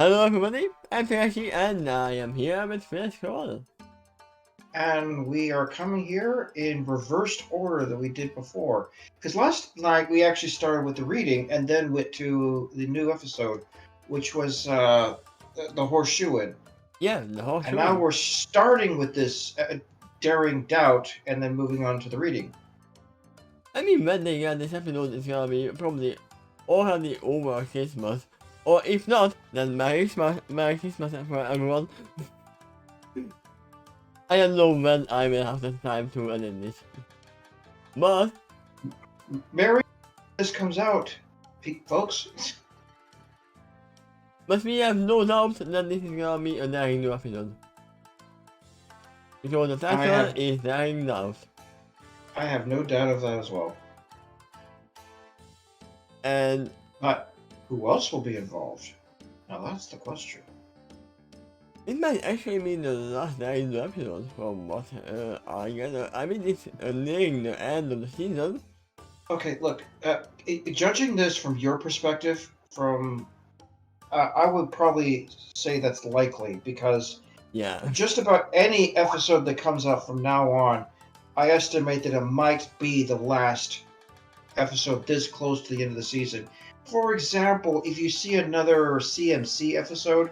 Hello everybody, I'm Takeshy and I am here with Flash Call. And we are coming here in reversed order that we did before. Because last night we actually started with the reading and then went to the new episode, which was the horseshoeing. Yeah, the whole And now show. we're starting with this daring doubt and then moving on to the reading. I mean, when they get this episode is gonna be probably already over Christmas. Or if not, then Merry Christmas for everyone. I don't know when I will have the time to edit this. But, Mary, this comes out, folks. but we have no doubt that this is gonna be a daring new episode. Because the title is Daring Doubt. I have no doubt of that as well. And But who else will be involved? Now that's the question. it might actually be the last daring new episode from what I gather. I mean, it's nearing the end of the season. Okay, look, judging this from your perspective, I would probably say that's likely because Yeah. just about any episode that comes out from now on, I estimate that it might be the last episode this close to the end of the season. For example, if you see another CMC episode,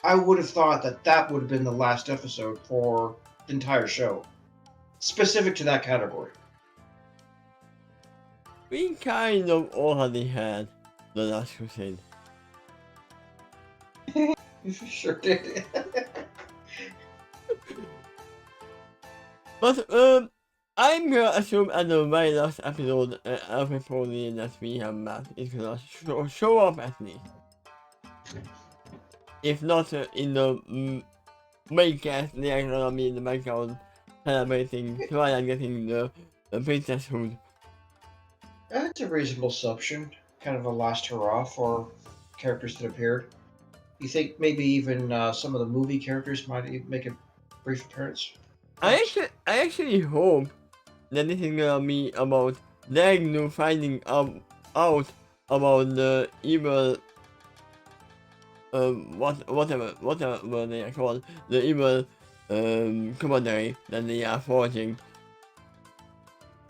I would have thought that that would have been the last episode for the entire show, specific to that category. We kind of already had the Last Crusade. You sure did. But, I'm gonna assume at the very last episode, everybody that we have met is gonna show up at least. If not in the main cast, they are gonna be in the background celebrating, trying and getting the princesshood. That's a reasonable assumption. Kind of a last hurrah for characters that appeared. You think maybe even some of the movie characters might make a brief appearance? I actually hope that this is gonna be about Dagnu finding out about the evil, whatever they are called, the evil commentary that they are forging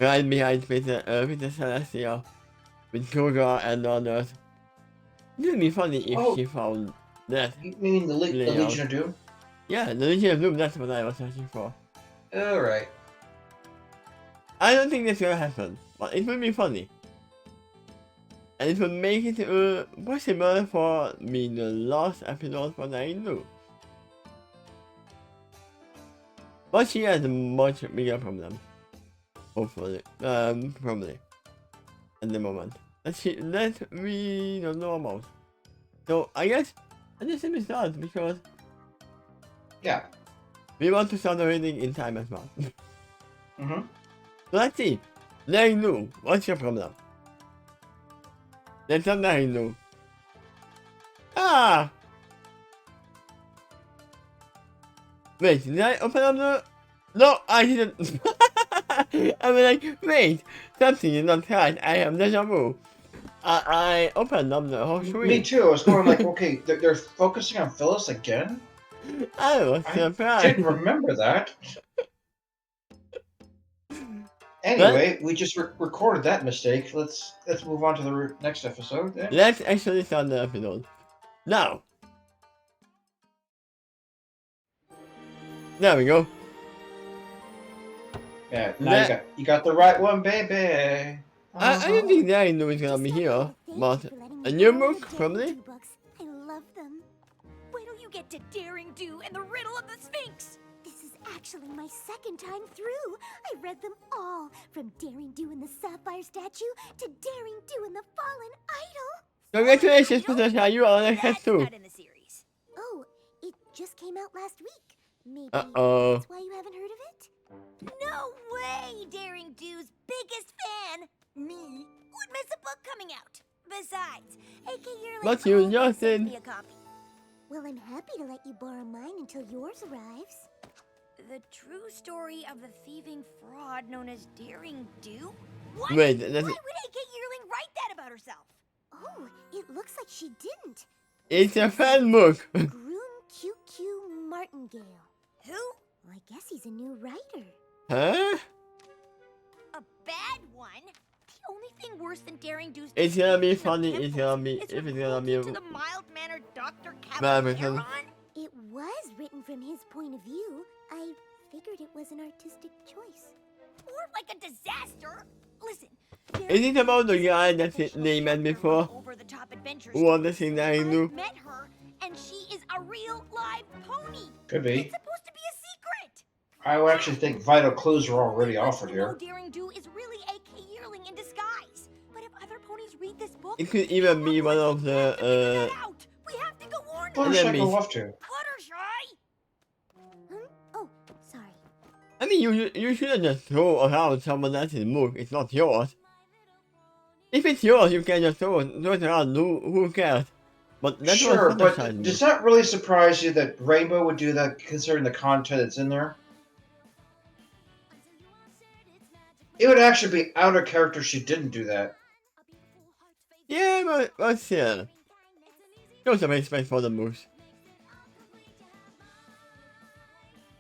right behind Peter Celestia with Koga and others. It would be funny if she found that. You mean the Legion of Doom? Yeah, the Legion of Doom, that's what I was searching for. Alright. I don't think that's gonna happen, but it would be funny. And it would make it possible for me the last episode for I knew. But she has a much bigger problem. Hopefully. Probably. At the moment. That we don't know about. So I guess I just simply start because Yeah. we want to start the reading in time as well. Mm-hmm. So let's see. Larry New, what's your problem? That's not Larry New. Ah! Wait, did I open up the... No, I didn't. I'm like, wait, something is not right. I have deja vu. I opened up the whole screen. Me too. I was going like, okay, they're focusing on Phyllis again? I was surprised. I didn't remember that. Anyway, we just recorded that mistake. Let's move on to the next episode. Then. Let's actually start the episode. Now. There we go. Yeah, now you got the right one, baby. I don't think that I knew it's gonna be here, but a new book, probably? I love them. Wait till you get to Daring Do and the Riddle of the Sphinx. This is actually my second time through. I read them all, from Daring Do and the Sapphire Statue to Daring Do and the Fallen Idol. Congratulations, Patricia, you are on the too. Not in the series. Oh, it just came out last week. Maybe that's why you haven't heard of it? No way! Daring Do's biggest fan, me, would miss a book coming out. Besides, AK Yearling But you just sent did. me a copy. Well, I'm happy to let you borrow mine until yours arrives. The true story of the thieving fraud known as Daring Do? What? Wait, Why would AK Yearling write that about herself? Oh, it looks like she didn't. It's a fan book. Groom QQ Martingale. Who? Well, I guess he's a new writer. Huh? A bad one? The only thing worse than Daring Do's It's gonna be defeat of funny. It's pimples gonna be. is If it's her gonna be. cruelty to the mild-mannered Dr. Bad Caballeron. It was written from his point of view. I figured it was an artistic choice. Or like a disaster. Listen. Is it about the guy that they met before? Who was the thing that I knew? Met her, and she is a real live pony. Could be. It's supposed to be a secret. I would actually think vital clues are already offered here. Daring Do is really a yearling in disguise. But if other ponies read this book, It could even be one of the. we have to go warn them. Fluttershy Enemies. will love to. Fluttershy. Oh, sorry. I mean, you shouldn't just throw around someone else's book. It's not yours. If it's yours, you can just throw it around. Who cares? But that's Sure, what but Fluttershy does do. that really surprise you that Rainbow would do that considering the content that's in there? It would actually be out of character if she didn't do that. Yeah, but still. Show some respect for the moose.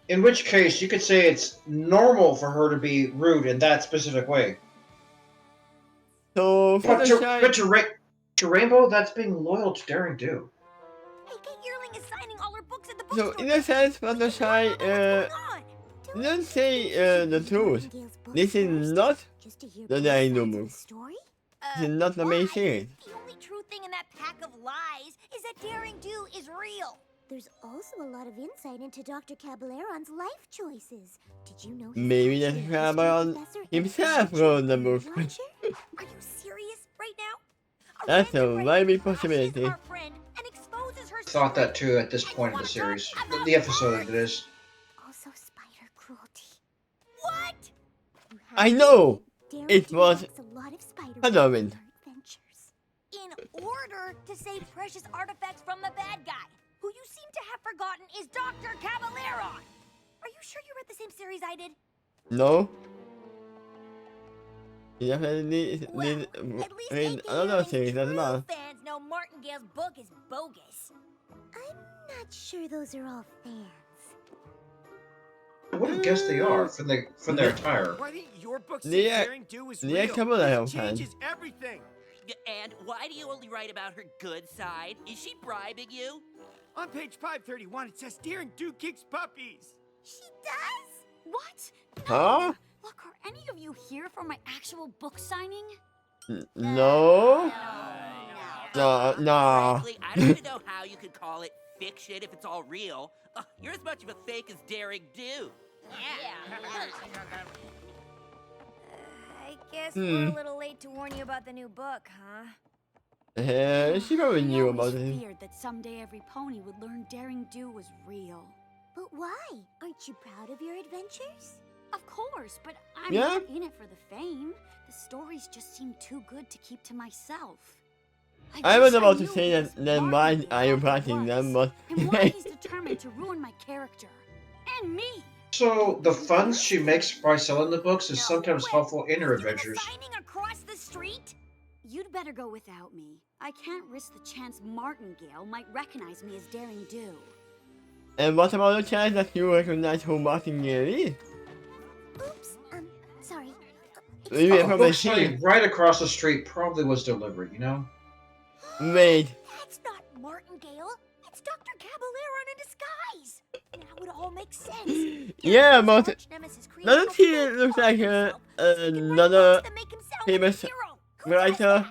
In which case, you could say it's normal for her to be rude in that specific way. So, But Fluttershy. to Rainbow, that's being loyal to Daring Do. Hey, Yearling is signing all her books at the So, bookstore. in a sense, Fluttershy, didn't say the truth. This is not the Daring Do book. This is not the main series. The only true thing in that pack of lies is that Daring Do is real. There's also a lot of insight into Dr. Caballeron's life choices. Did you know? Maybe the Caballeron himself wrote the book. Are you serious right now? That's a very big possibility. Thought that too at this point of the series. The episode it is. Also spider cruelty. What? I know! Daring It Do was likes a lot of spider Halloween. adventures. In order to save precious artifacts from the bad guy, who you seem to have forgotten is Dr. Caballeron. Are you sure you read the same series I did? No? You definitely At need least read AKA another series as true well. fans know Martingale's book is bogus. I'm not sure those are all fans. I wouldn't guess they are from their attire. Why didn't your book say Yeah, Daring Do is yeah, real? Caballeron It fan. changes everything. And why do you only write about her good side? Is she bribing you? On page 531, it says Daring Do kicks puppies. She does? What? Huh? Look, are any of you here for my actual book signing? No? No, no. Frankly, I don't even know how you could call it fiction if it's all real. You're as much of a fake as Daring Do. I guess we're a little late to warn you about the new book, huh? She probably I knew always about it. feared that someday every pony would learn Daring Do was real. But why? Aren't you proud of your adventures? Of course, but I'm Yeah? not in it for the fame. The stories just seem too good to keep to myself. I was wish about to knew say who that, this then why Martingale are you guy writing them, was, but... and why he's determined to ruin my character. And me. So the funds she makes by selling the books is sometimes helpful in her adventures. Signing across the street? You'd better go without me. I can't risk the chance Martingale might recognize me as Daring Do. And what about the chance that you recognize who Martingale is? Oops, sorry. Maybe A from book the selling scene. right across the street probably was deliberate, you know? Wait. That's not Martingale. It's Dr. Caballeron in disguise. Now it all makes sense. Yeah, but Arch nemesis created doesn't a he fake look book like of himself. another To make himself famous a hero. Who does writer?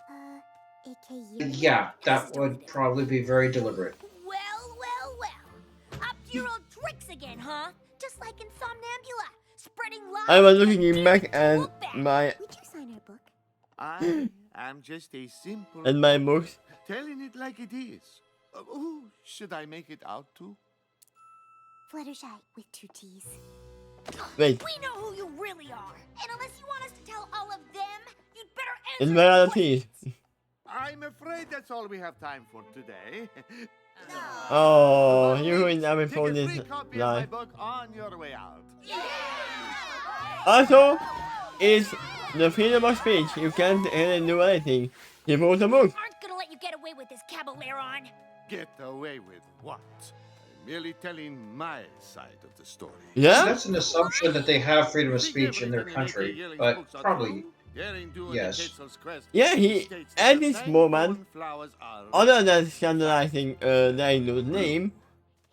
that? AKA. Yeah, that would probably be very deliberate. Well. Up to your old tricks again, huh? Just like in Somnambula. Spreading lies. I was looking and in back taking and book back. my Would you sign our book? I am just a simple and my books. telling it like it is. Who should I make it out to? Fluttershy with 2 T's. Wait, We know who you really are. And unless you want us to tell all of them, you'd better answer in the reality. I'm afraid that's all we have time for today. Oh, you ruined every Take a pony's free copy of my life. book on your way out. Also, it's the freedom of speech. You can't really do anything. He wrote a book. aren't gonna let you get away with this, Caballeron. Get away with what? I'm merely telling my side of the story. Yeah? That's an assumption that they have freedom of Think speech in their everything in A.K. country, Yelling's but books are probably true? Daring Do and the yes. Quetzal's Crest Yeah, he, states that at the this nine moment, cornflowers are other than scandalizing Daniel's name,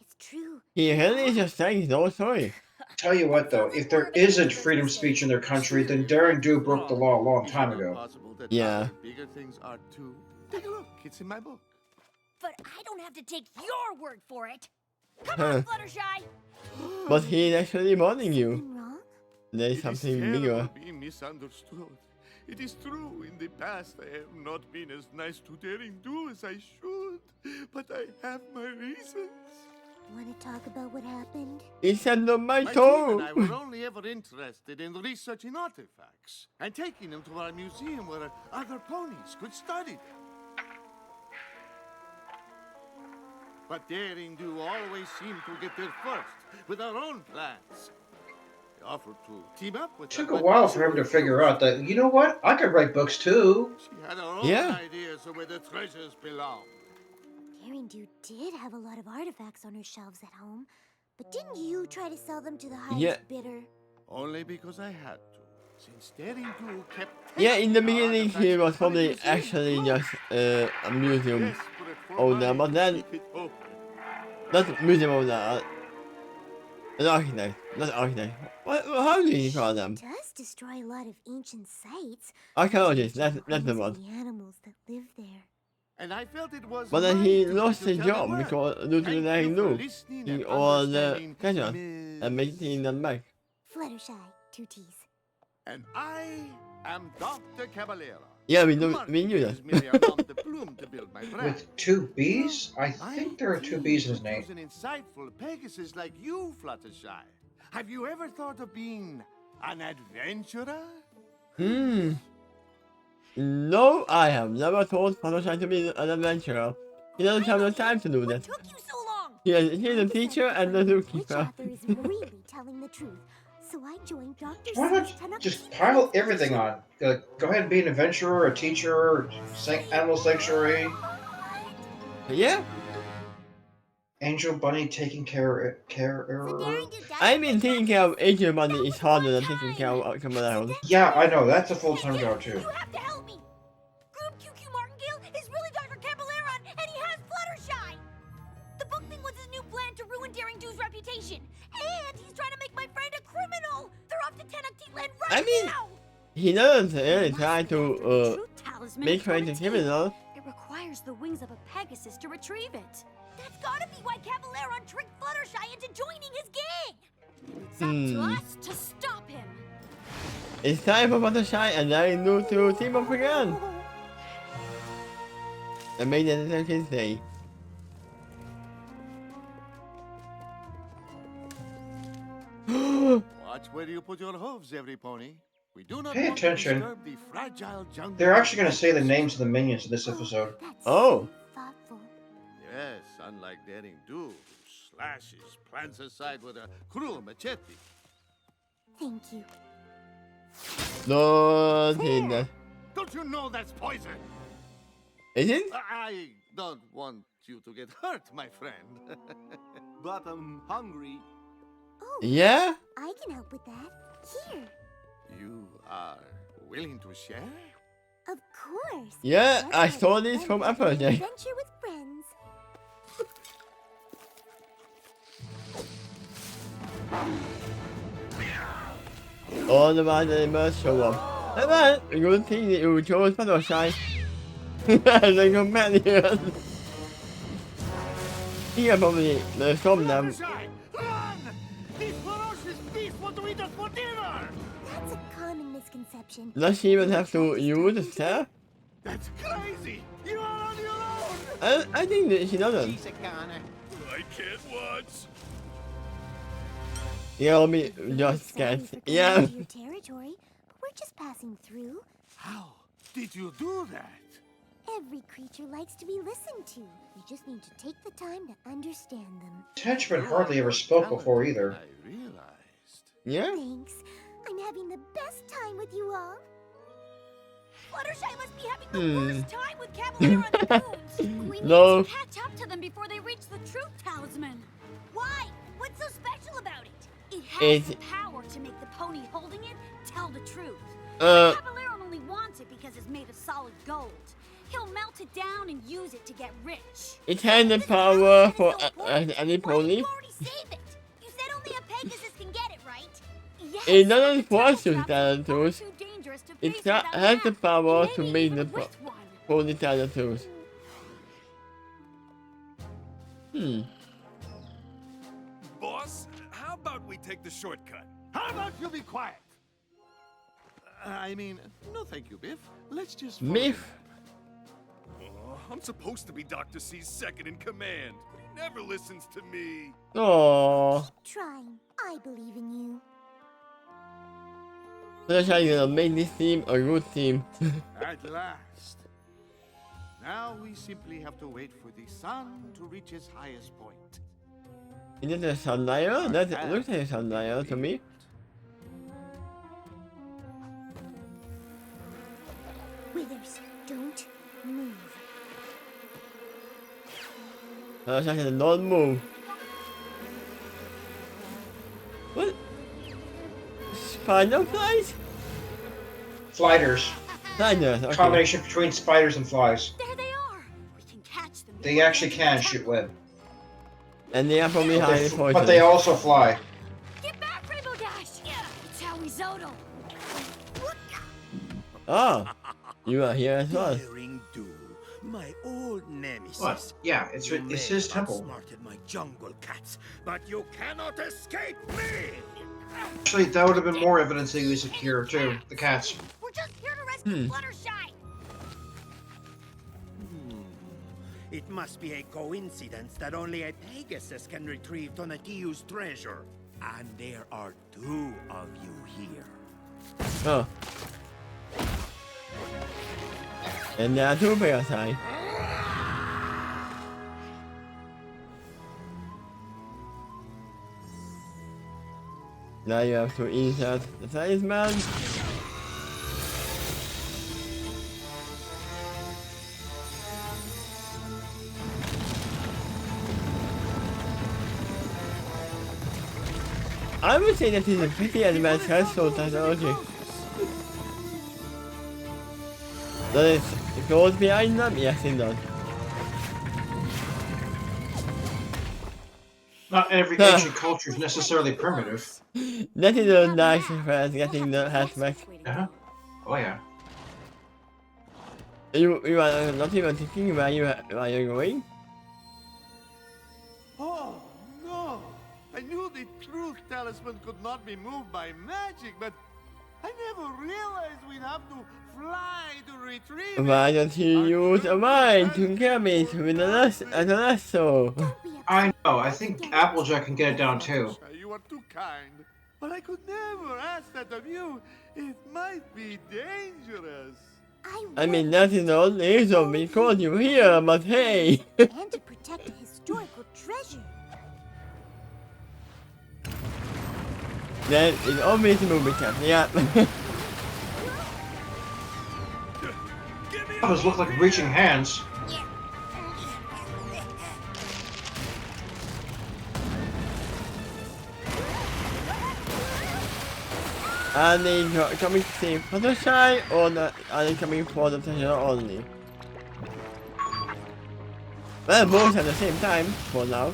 It's true. he really just saying his whole story. Tell you what though, if there isn't freedom of speech in their country, then Daring Do broke the law a long Is it time not ago. possible that Yeah. other bigger things are too? Take a look. It's in my book. But I don't have to take your word for it. Come Huh. on, Fluttershy. But he's actually warning you. Something wrong? There's It is something terrible bigger. being misunderstood. It is true, in the past I have not been as nice to Daring Do as I should, but I have my reasons. Want to talk about what happened? He said on my My team and I toe. were only ever interested in researching artifacts and taking them to our museum where other ponies could study them. But Daring Do always seemed to get there first with our own plans. They offered to team up with It took her, a but while she for him to refused. figure out that, you know what, I could write books too. She had her own Yeah. ideas of where the treasures belong. Daring Do did have a lot of artifacts on her shelves at home, but didn't you try to sell them to the highest Yeah. bidder? Only because I had to. Since Daring Do kept Yeah, in the taking our beginning he artifacts was to probably the museum. actually just a museum Desperate for owner, money but to then keep it open. not museum owner, an architect, not architect. How do you call them? Does destroy a lot of ancient sites. Archaeologists. changing That's the homes word. of the animals that live there. And I felt it was But then my he duty lost to his tell the job world. because due to the Thank Daring you for Do. listening He and all the understanding, treasures Miss- and making them back. Fluttershy, 2 T's. And I am Dr. Caballero. Yeah, we knew that. Is merely a nom de plume to build my brand. With 2 B's? I think there are 2 B's in his name. An insightful Pegasus like you, Fluttershy. Have you ever thought of being an adventurer? No, I have never told Fluttershy to be an adventurer. He doesn't have the time to do What that. took you so long? He's a teacher and a Which zookeeper. author is really telling the truth? So I joined Dr. Why Seuss not 10 just pile everything on? Go ahead and be an adventurer, a teacher, animal sanctuary, Yeah, angel bunny taking care. I mean taking care of Asian money is harder than taking care of Cameron. Yeah, I know, that's a full-time job too. You have to help me! Group QQ Martingale is really Dr. Caballero, and he has Fluttershy! The book thing was his new plan to ruin Daring Do's reputation. And he's trying to make my friend a criminal! They're off to Tennessee right I mean, now! he doesn't really try The to truth talisman make is her into guaranteed. criminal. It requires the wings of a Pegasus to retrieve it. That's gotta be why Caballero tricked Fluttershy into joining his gang! It's up to us to stop him. It's time for Fluttershy and Daring Do to team up again. And make the detectives say. Watch where you put your hooves, every pony. We do not Pay want attention. to disturb the fragile jungle. They're actually going to say the names of the minions in this episode. That's Oh. so thoughtful. Yes, unlike Daring Do, who slashes plants aside with a cruel machete. Thank you. No, Tina. Don't you know that's poison? Is it? I don't want you to get hurt, my friend. But I'm hungry. Oh, Yeah? I can help with that. Here. You are willing to share? Of course. Yeah, That's I why saw we this went from on an Apple Day. Adventure with friends. All the they must show up. And then, a good thing that you chose Fluttershy as a companion. He can probably stop them. Fluttershy, run! These ferocious beasts want to eat us for dinner! That's a common misconception. Does she even have to use a staff? That's crazy! You are on your own! I think that she doesn't. I can't watch. Yeah, let me just Sorry get. for coming Yeah. into your territory, but we're just passing through. How did you do that? Every creature likes to be listened to. You just need to take the time to understand them. Tenchman hardly ever spoke before either. I realized. Yeah? Thanks. I'm having the best time with you all. Fluttershy must be having the worst time with Caballero and the Goons. We need No. to catch up to them before truth talisman. Why? What's so special about it? It has It's- the power to make the pony holding it tell the truth. Uh, Caballero only wants it because it's made of solid gold. He'll melt it down and use it to get rich. it has the power for any Why didn't pony. you already save it? You said only a Pegasus can get it, right? Yes, It doesn't but the force turtle you traps are to far use. too dangerous to It face without has the that. power And to maybe make even the with one. pony tools. Boss, how about we take the shortcut? How about you be quiet? I mean, no thank you, Biff. Let's just... follow Biff. him. Oh, I'm supposed to be Dr. C's second in command, but he never listens to me. Oh, Trying. I believe in you. let's try to make this team a good team. At last. Now we simply have to wait for the sun to reach its highest point. Is it a sundial? That looks like a sundial to me. Withers, don't move. Looks like a don't move. What? Spider flies? Flighters. Spiders, okay. Combination between spiders and flies. There they are. We can catch them. They actually can shoot web. And they are from But behind they, the but poison. they also fly. Get back, Rainbow Dash! It's how we Zodal. Oh, you are here as well. Daring Do, my old nemesis. What? Yeah, it's You it's may his have temple. outsmarted my jungle cats, but you cannot escape me! Actually, that would have been more evidence that he was a cure too. The cats. We're just here to rescue Fluttershy. It must be a coincidence that only a Pegasus can retrieve Donatello's treasure. And there are two of you here. Oh. And there are two Pegasus. Now you have to insert the talisman. I would say that is a pretty advanced household technology. Does it goes behind them? Yes, it does. Not every ancient culture is necessarily primitive. That is a nice for us getting the hatchback. Uh-huh. Oh yeah. You are not even thinking where you're going? Oh, no! I knew the truth talisman could not be moved by magic, but I never realized we'd have to fly to retrieve it. Why don't you use a mine to grab it with a lasso? Don't be upset. I know. I think Applejack can get it down too. You are too kind. But I could never ask that of you. It might be dangerous. I mean, that is the only reason we called you here, but hey! And to protect a historical treasure. That is obvious movie cap, yeah. Those look like reaching hands. Are they coming to save Fluttershy or are they coming for the treasure only? Well, both at the same time for now.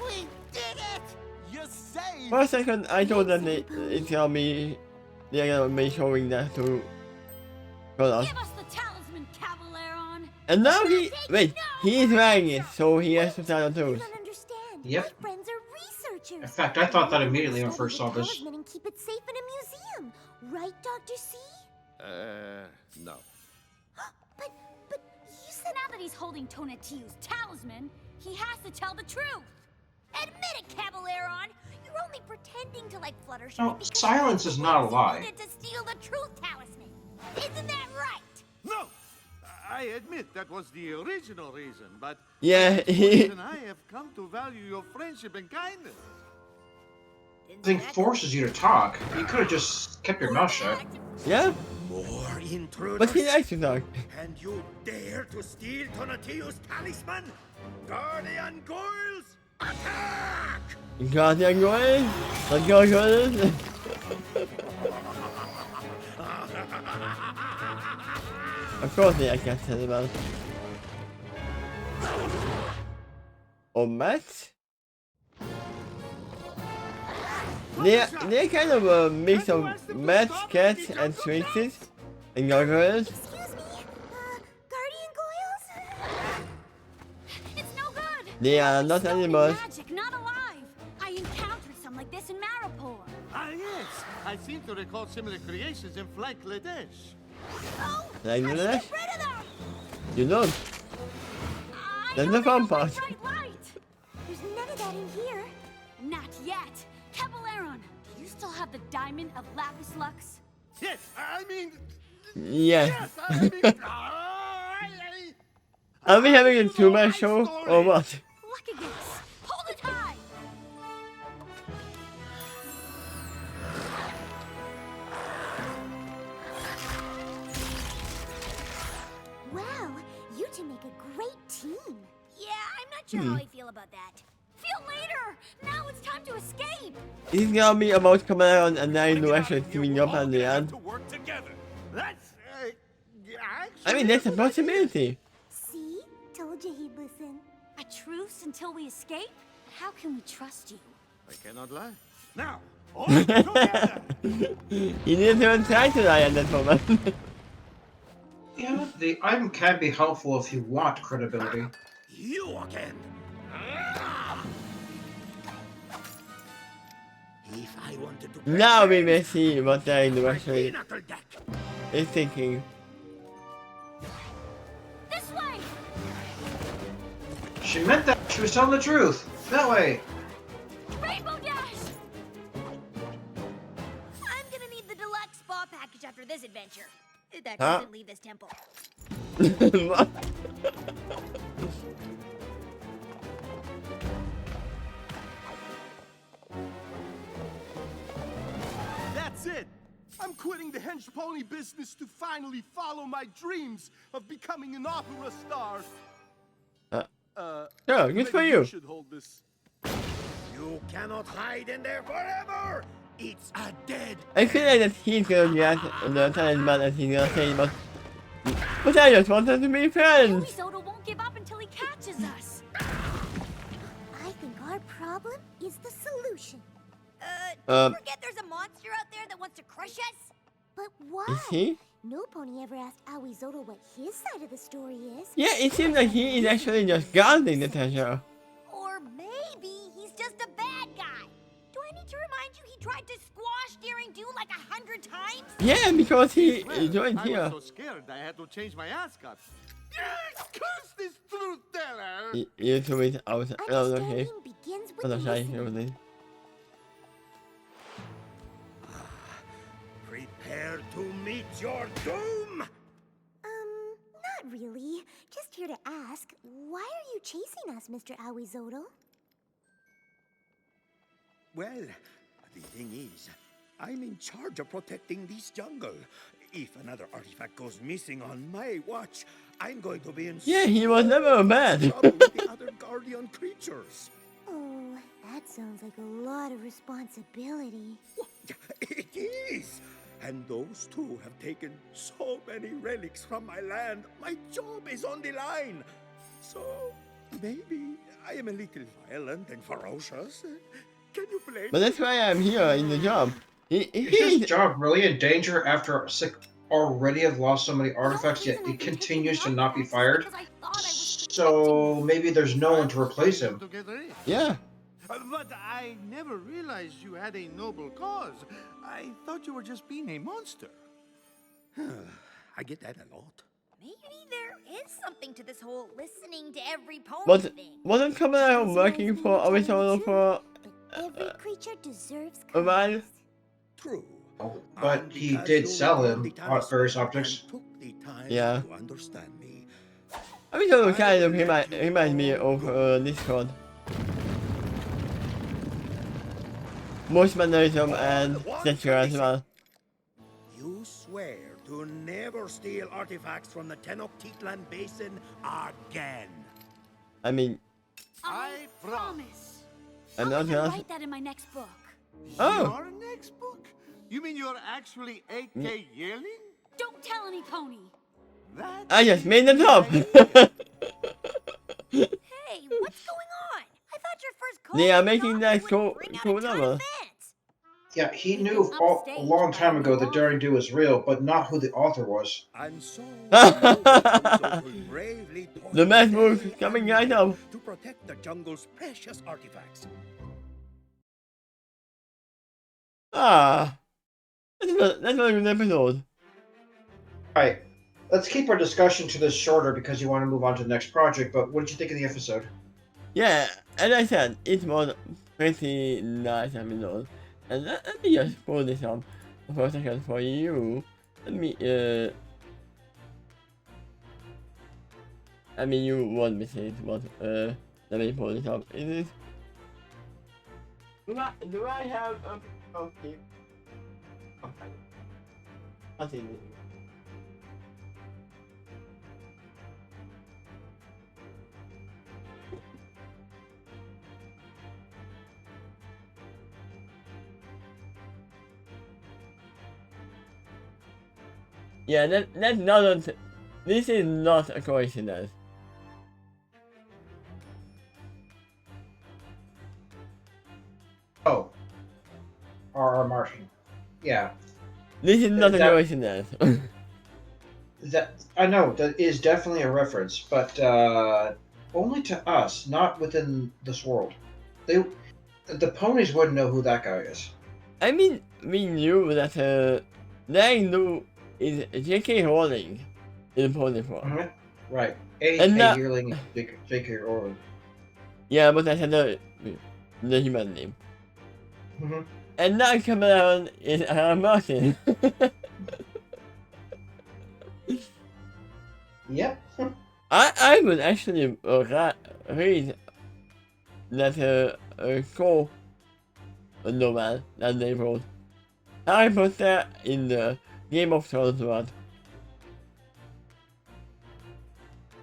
We did it! You saved! For a second, I thought that they're gonna be showing that to us. Give us the talisman, Caballero. And now he is wearing it, so he has to tell the You truth. don't understand. Yep. My friends are researchers. In fact, I thought that immediately when I first saw Study the this. talisman and keep it safe in a museum, right, Dr. C? No. But you said Now that he's holding Tonatiuh's talisman, he has to tell the truth. admit it, Caballero. You're only pretending to like Fluttershy. No, because silence is not a you lie. wanted to steal the truth talisman. Isn't that right? No! I admit that was the original reason, but Yeah, and I have come to value your friendship and kindness. Thing forces you to talk. You could have just kept your mouth shut. yeah. More intruders. But he likes to talk. And you dare to steal Tonatiuh's talisman? Guardian Goils, attack! Guardian going? Let's go, Gordon. Of course, I can't tell about it. Or Matt? They're kind of a mix of Matt, cats, and Twinkies and gargoyles. Excuse me, Guardian Goyles? It's no good. They are not Stolen animals. Magic, not alive. I encountered some like this in Maripor. Ah, yes. I seem to recall similar creations in Flight Ladesh. Oh, Like I should that? get rid of them! You don't. I That's don't the fun have my part. bright light. There's none of that in here. Not yet. Caballero, do you still have the diamond of Lapis Lux? Yes, I mean... Yeah. Yes, I mean... Are we having a two-man show or what? Lucky guess. Hold it high. Wow, you two make a great team. Yeah, I'm not sure how I feel about that. Feel later. Now it's time to escape. It's gonna be about coming out and then the actually teaming up at the end. To work together. That's... I mean, that's a possibility. See? Told you he'd listen. A truce until we escape? How can we trust you? I cannot lie. Now, all together. You didn't even try to lie at that moment. Yeah, the item can be helpful if you want credibility. You again. If I wanted to Now we may see what the anniversary pinnacle deck. is thinking. This way. She meant that. She was telling the truth. That way. Rainbow Dash. I'm gonna need the deluxe spa package after this adventure. That Huh? doesn't leave this temple. What? That's it. I'm quitting the hench pony business to finally follow my dreams of becoming an opera star. Sure, good for Maybe you. should hold this. You cannot hide in there forever. It's a dead. I feel like that he's gonna get the talisman and he's gonna say, but I just wanted to be friends. Soda won't give up until he catches us. I think our problem is the solution. Don't forget there's a monster out there that wants to crush us? But why? Is he? No pony ever asked Aoizotl what his side of the story is. Yeah, it seems like he is actually just guarding the treasure. Or maybe he's just a bad guy. Do I need to remind you he tried to squash Daring Do like 100 times? Yeah, because he Well, joined I here. was so scared I had to change my ascot. Curse this truth teller! You two is out. Oh, okay. Understanding begins with What sorry, listening. everything. Prepare to meet your doom. Not really. Just here to ask, why are you chasing us, Mr. Aoizotl? Well, the thing is, I'm in charge of protecting this jungle. If another artifact goes missing on my watch, I'm going to be in Yeah, he was never bad. trouble with the other guardian creatures. Oh, that sounds like a lot of responsibility. It is! And those two have taken so many relics from my land. My job is on the line. So, maybe I am a little violent and ferocious. Can you blame But that's why I'm here in the job. Is his job really in danger after Sick already have lost so many artifacts, yet he continues to not be fired? So maybe there's no one to replace him. To get rid. Yeah. But I never realized you had a noble cause. I thought you were just being a monster. I get that a lot. Maybe there is something to this whole listening to every pony But thing. wasn't coming out working for Aoizotl for But every creature deserves a while? kindness. True. But And he because did you sell returned him the talisman various and objects. took the time Yeah. to understand me. Aoizotl kind of reminds me of Discord. Most mannerism and stature as well. You swear to never steal artifacts from the Tenochtitlan Basin again. I mean, I promise. I'm I'll not even gonna. write that in my next book. Oh! Your next book? You mean you're actually A.K. Yearling? Don't tell any pony. That I just made it is up! the idea. Hey, what's going on? I thought your first call They are with an making author that would cool, bring out cool a ton of number. fans. Yeah, he We've knew been a upstaged long by time a ago new that Daring Do was real, but not who the author was. And so the noble council will bravely toil The math book day coming and right night up. to protect the jungle's precious artifacts. Ah, that's a good episode. Alright, let's keep our discussion to this shorter because you want to move on to the next project, but what did you think of the episode? Yeah, as I said, it was pretty nice episode. And let me just pull this up for a second for you. Let me, I mean, you won't miss it, but, let me pull this up. Is it? Do I have a... Okay. Okay. What's in it? Yeah, that's not a... This is not a coincidence. Oh. R.R. Martin. Yeah. This is not a That- coincidence. That I know that is definitely a reference, but only to us, not within this world. The ponies wouldn't know who that guy is. I mean, we knew that, they knew is J.K. Rowling in pony form. Mhm. Right. And A.K. that- Yearling, J.K. Rowling. Yeah, but I said the human name. Mhm. And now coming around is Martin. Yep. I would actually read that co novel that they wrote. Harry Potter in the Game of Thrones world.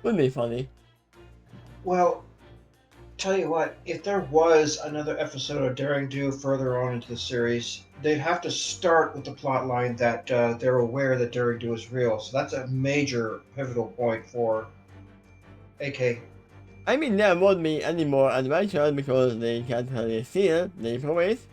Would be funny. Well, tell you what, if there was another episode of Daring Do further on into the series, they'd have to start with the plot line that they're aware that Daring Do is real. So that's a major pivotal point for AK. I mean, there won't be any more adventures because they can't really steal the promise.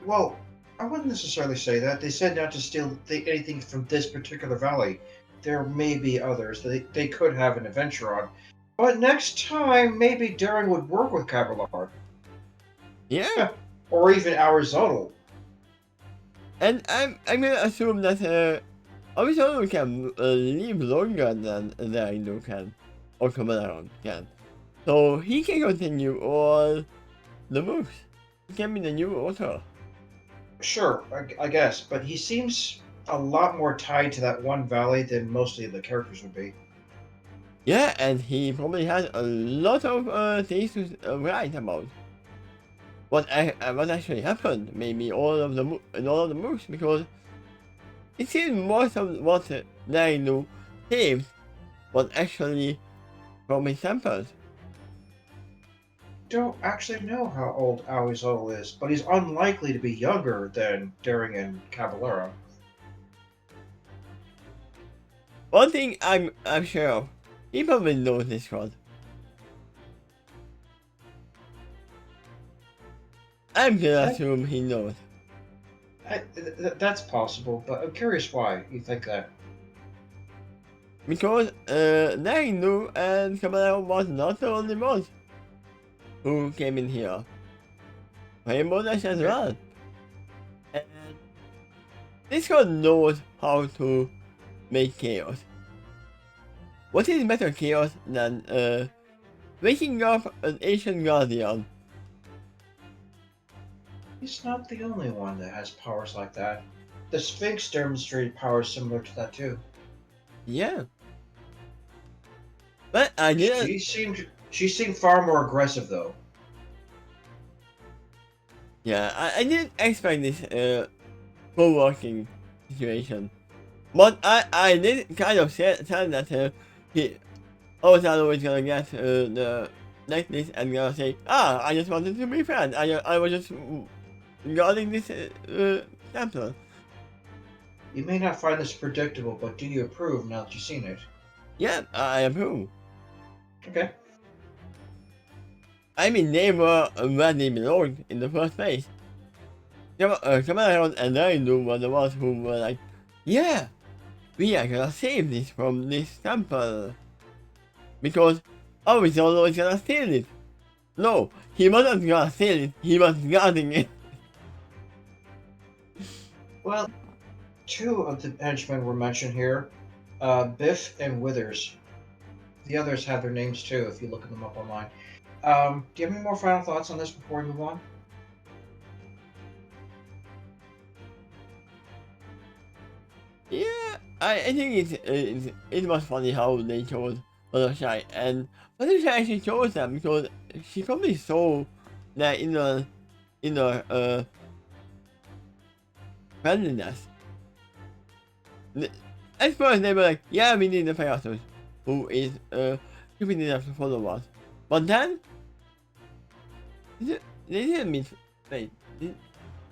Well, I wouldn't necessarily say that. They said not to steal anything from this particular valley. There may be others that they could have an adventure on. But next time, maybe Daring would work with Caballard. Yeah. Or even Arizona. And I'm gonna assume that Arizona can live longer than Daring can. Or come around can. So he can continue all the books. He can be the new author. Sure, I guess. But he seems a lot more tied to that one valley than mostly the characters would be. Yeah, and he probably has a lot of things to write about. What actually happened? Maybe in all of the books, because it seems most of what they knew seems was actually from his samples. Don't actually know how old Arizona is, but he's unlikely to be younger than Daring and Caballero. One thing I'm sure of, he probably knows this code. I'm gonna assume he knows. That's possible, but I'm curious why you think that. Because they knew and Caballero was not the only one who came in here. Rainbow Dash as well. And this code knows how to make chaos. What is better chaos than waking up an ancient guardian? He's not the only one that has powers like that. The Sphinx demonstrated powers similar to that too. Yeah. But I didn't. She seemed far more aggressive though. Yeah, I didn't expect this co-working situation. But I did kind of tell that he Ozalo was gonna get the necklace and gonna say, I just wanted to be friends. I was just guarding this sample. You may not find this predictable, but do you approve now that you've seen it? Yeah, I approve. Okay. I mean, they were where they belonged in the first place. Kamala and Darindu were the ones who were like, yeah, we are gonna save this from this temple. Because Ozalo is gonna steal it. No, he wasn't gonna steal it, he was guarding it. Well, two of the henchmen were mentioned here, Biff and Withers. The others have their names too, if you look them up online. Do you have any more final thoughts on this before we move on? Yeah, I think it was funny how they chose Fluttershy, and Fluttershy actually chose them because she probably saw that inner friendliness. At first they were like, yeah, we need a Pegasus who is stupid enough to follow us. But then they didn't meet. Wait,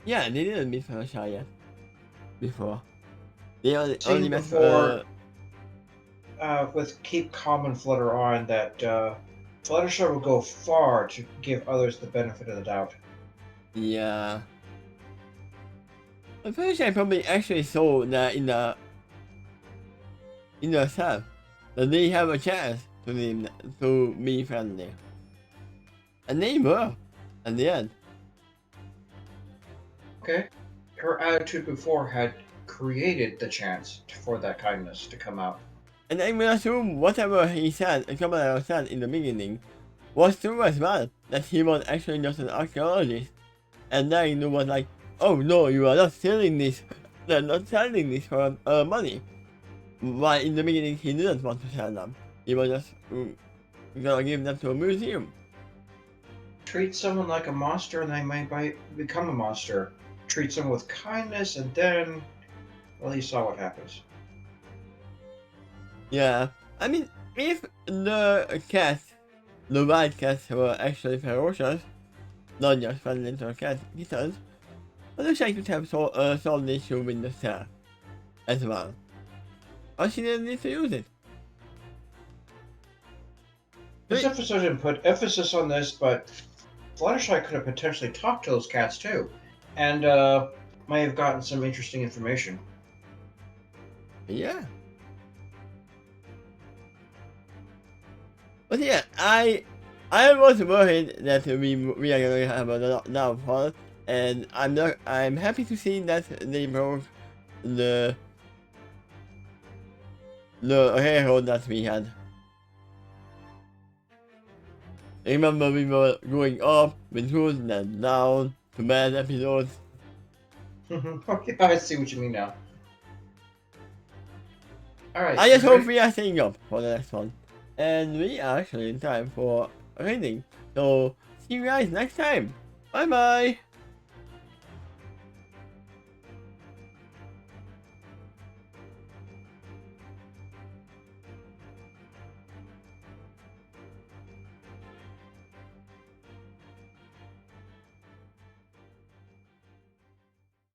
yeah, they didn't meet Fluttershy yet before. They only met before, with Keep Calm and Flutter On, that Fluttershy will go far to give others the benefit of the doubt. Yeah. I'm pretty sure I probably actually saw that in the self that they have a chance to be friendly. And they were at the end. Okay. Her attitude before had created the chance for that kindness to come out. And I will assume whatever he said, Kamala said in the beginning, was true as well. That he was actually just an archaeologist. And then he was like, oh no, you are not stealing this. They're not selling this for money. While in the beginning he didn't want to sell them. He was just gonna give them to a museum. Treat someone like a monster and they might become a monster. Treat someone with kindness and then, well, you saw what happens. Yeah, I mean, if the cats, the wild cats were actually ferocious, not just friendly to kittens, I wish I could have solved the issue with the staff as well. But she didn't need to use it. This episode didn't put emphasis on this, but Fluttershy could have potentially talked to those cats too, and may have gotten some interesting information. Yeah. But yeah, I was worried that we are gonna have a downfall, and I'm happy to see that they broke the railroad that we had. Remember we were going up with good and then down to bad episodes. Okay, I see what you mean now. Alright. I just hope we are staying up for the next one. And we are actually in time for reading. So see you guys next time. Bye bye.